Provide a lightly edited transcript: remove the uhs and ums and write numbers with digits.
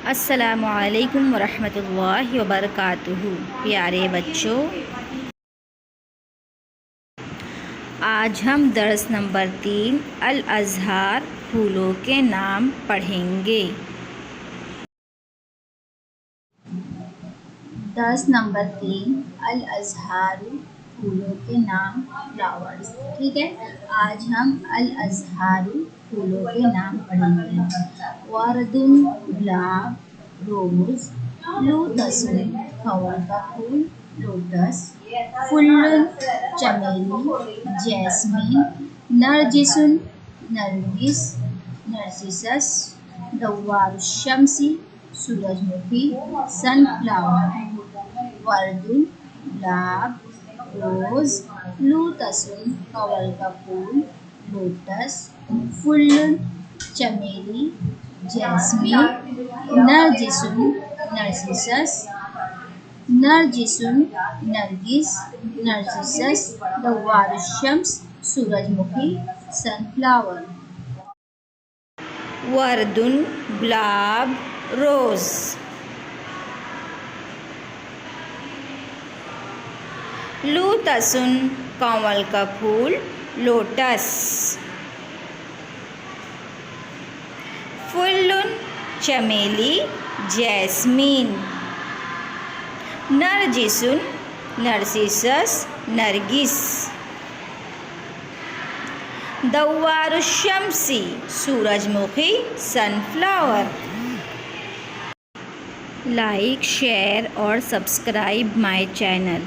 अस्सलामुअलैकुम वरहमतुल्लाहि वबरकातुहू। प्यारे बच्चों, आज हम दर्स नंबर 3 अलअज़हार फूलों के नाम पढ़ेंगे। दर्स नंबर 3 अलअज़हार फूलों के नाम फ्लावर्स। ठीक है, आज हम अलअज़हार फूलों के नाम पढ़ेंगे। वर्दुन गुलाब, रोज, लूतसुन कमल का फूल, लोटस, फुल्लुन चमेली, जैस्मीन, नरजिसुन नरगिस, नरसिसस, दव्वारुश्शम्सी सूरजमुखी, सनफ्लावर। वर्दुन गुलाब, रोज, लूतसुन कमल का फूल, लोटस, फुल्लुन चमेली, जैस्मीन, नरजिसुन नरसिसस, नरजिसुन नरगिस, नरसिसस, दव्वारुश्शम्स सूरजमुखी, सनफ्लावर। वर्दुन गुलाब, रोज़। लूतसुन कमल का फूल, लोटस। फुल्लुन चमेली, जैस्मीन। नरजिसुन नरसिसस, नरगिस। दव्वारुश्शम्सी सूरजमुखी, सनफ्लावर। लाइक, शेयर और सब्सक्राइब माय चैनल।